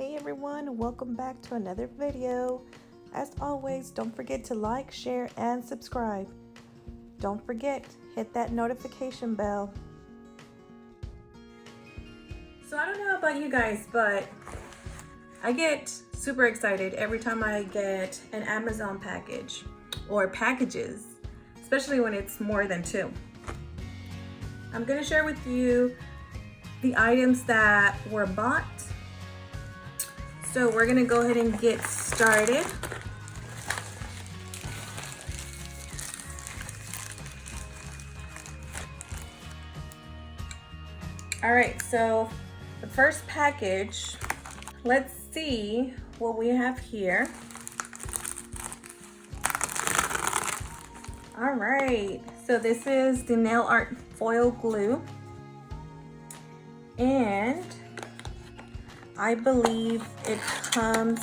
Hey everyone, welcome back to another video. As always, don't forget to like, share, and subscribe. Don't forget, hit that notification bell. So I don't know about you guys, but I get super excited every time I get an Amazon package or packages, especially when it's more than two. I'm gonna share with you the items that were bought. So we're gonna go ahead and get started. All right, so the first package, let's see what we have here. All right, so this is the nail art foil glue. And I believe it comes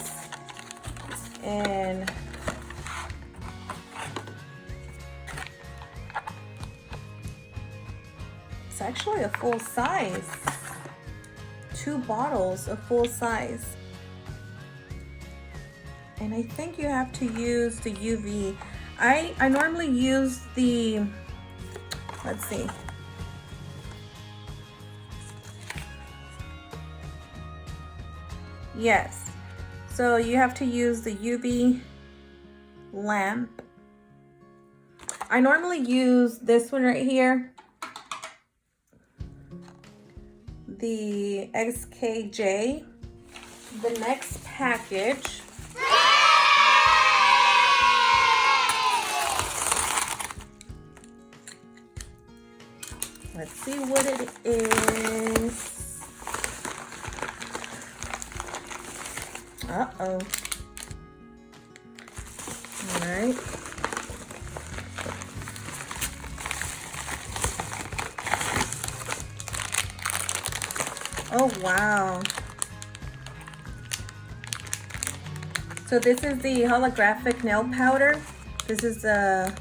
in it's actually a full size, 2 bottles of full size. And I think you have to use the UV. I normally use the, let's see. Yes, so you have to use the UV lamp. I normally use this one right here, the XKJ. The next package, let's see what it is. Uh-oh. All right. Oh, wow. So this is the holographic nail powder. This is the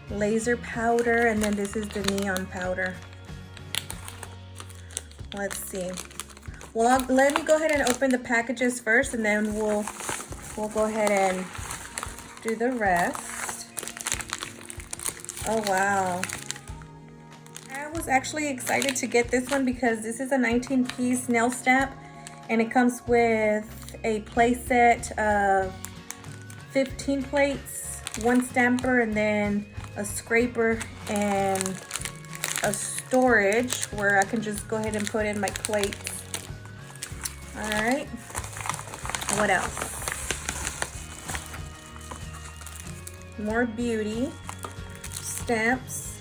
laser powder, and then this is the neon powder. Let's see. Well, let me go ahead and open the packages first, and then we'll go ahead and do the rest. Oh, wow. I was actually excited to get this one because this is a 19-piece nail stamp, and it comes with a play set of 15 plates, 1 stamper, and then a scraper and a storage where I can just go ahead and put in my plates. All right, what else? More beauty stamps.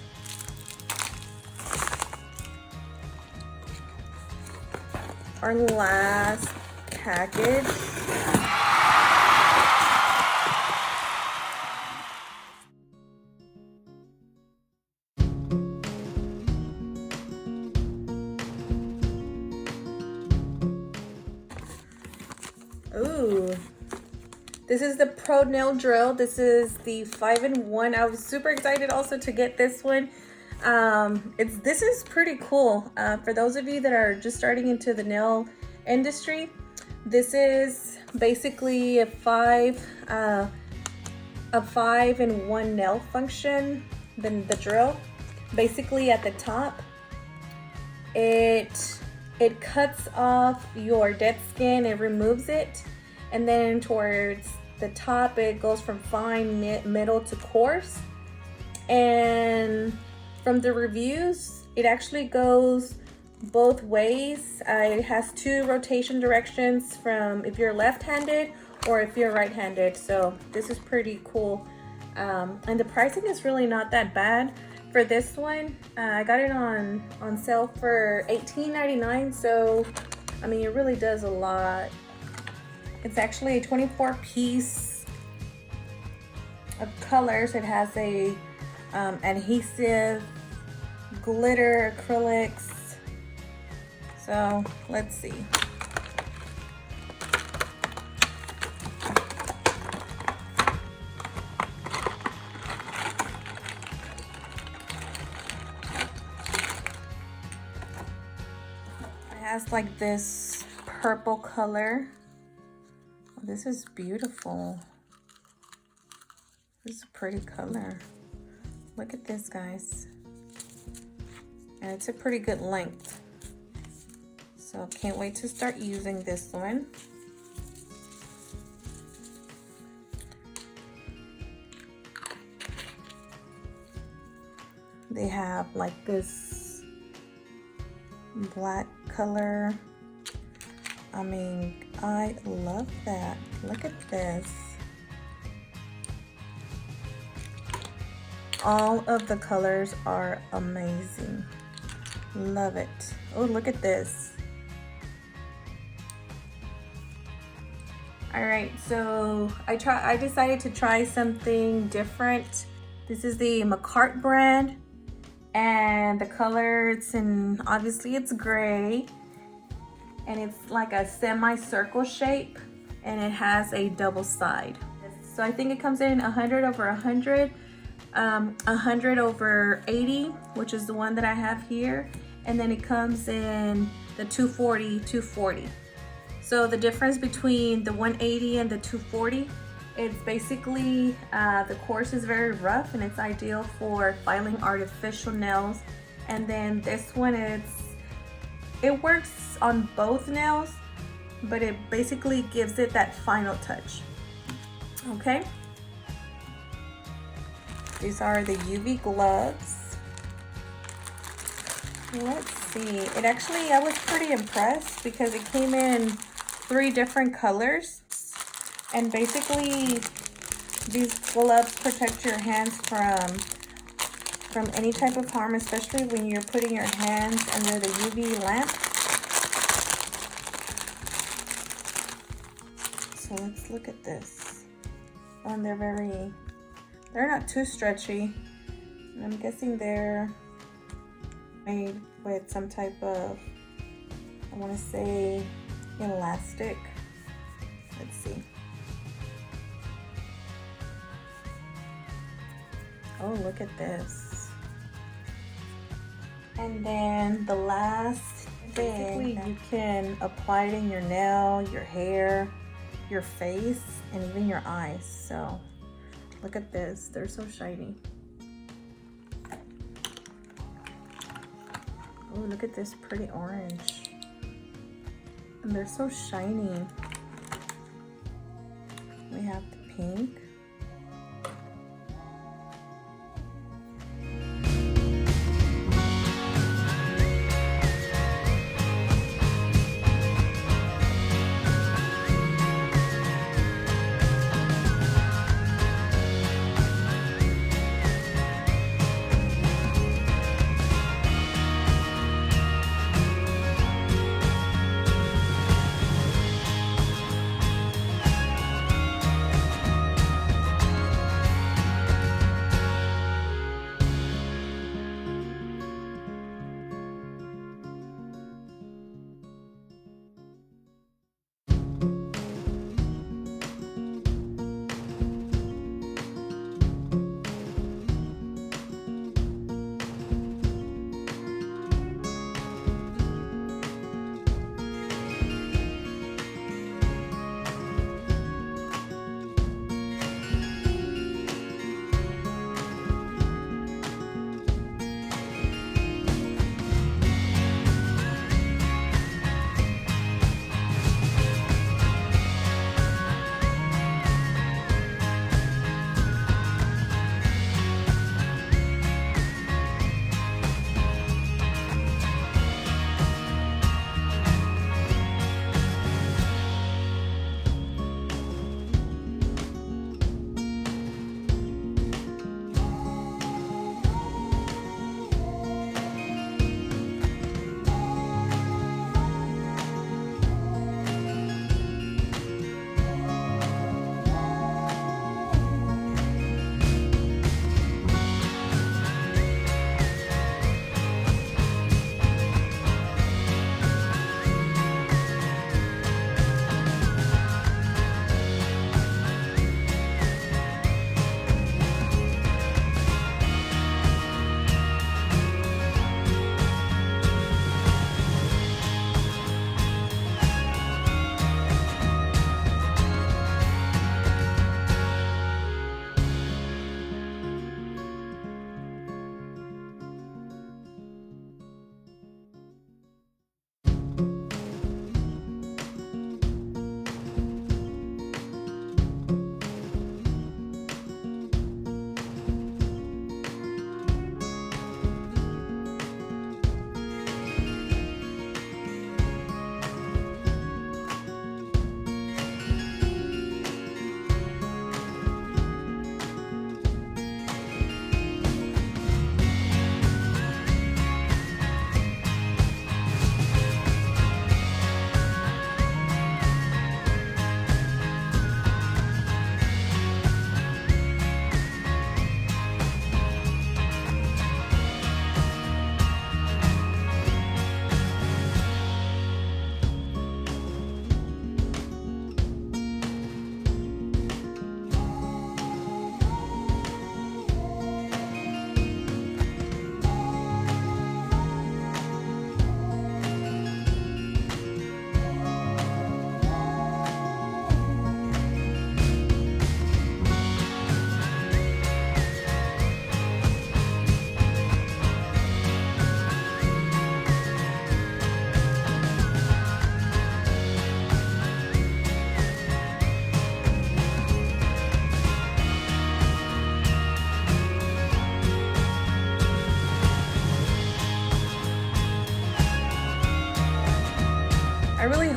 Our last package. Ooh, this is the Pro Nail Drill. This is the 5-in-1. I was super excited also to get this one. This is pretty cool. For those of you that are just starting into the nail industry, this is basically a 5-in-1 nail function. Then the drill, basically at the top, it cuts off your dead skin, it removes it, and then towards the top it goes from fine, middle to coarse. And from the reviews, it actually goes both ways. It has 2 rotation directions from if you're left-handed or if you're right-handed. So this is pretty cool. And the pricing is really not that bad. For this one, I got it on sale for $18.99. So, I mean, it really does a lot. It's actually a 24-piece of colors. It has a adhesive, glitter, acrylics. So let's see. It has like this purple color. This is beautiful. This is a pretty color. Look at this, guys. And it's a pretty good length. So can't wait to start using this one. They have like this black color. I mean, I love that. Look at this. All of the colors are amazing. Love it. Oh, look at this. All right, so I decided to try something different. This is the Makartt brand, and the color, obviously it's gray, and it's like a semi-circle shape, and it has a double side. So I think it comes in 100 over 100, 100 over 80, which is the one that I have here, and then it comes in the 240, 240. So the difference between the 180 and the 240, it's basically, the coarse is very rough and it's ideal for filing artificial nails. And then this one, it works on both nails, but it basically gives it that final touch. Okay. These are the UV gloves. Let's see. I was pretty impressed because it came in 3 different colors, and basically these gloves protect your hands from any type of harm, especially when you're putting your hands under the UV lamp. So let's look at this. And they're not too stretchy. I'm guessing they're made with some type of, I want to say, elastic. Let's see. Oh, look at this. And then the last thing, you can apply it in your nail, your hair, your face, and even your eyes. So look at this. They're so shiny. Oh, look at this pretty orange. And they're so shiny. We have the pink.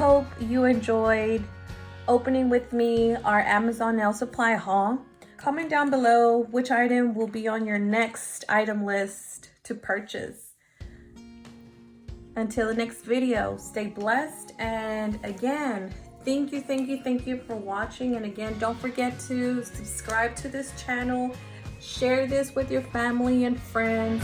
hope you enjoyed opening with me our Amazon nail supply haul. Comment down below which item will be on your next item list to purchase. Until the next video, stay blessed, and again, thank you for watching. And again, don't forget to subscribe to this channel, share this with your family and friends.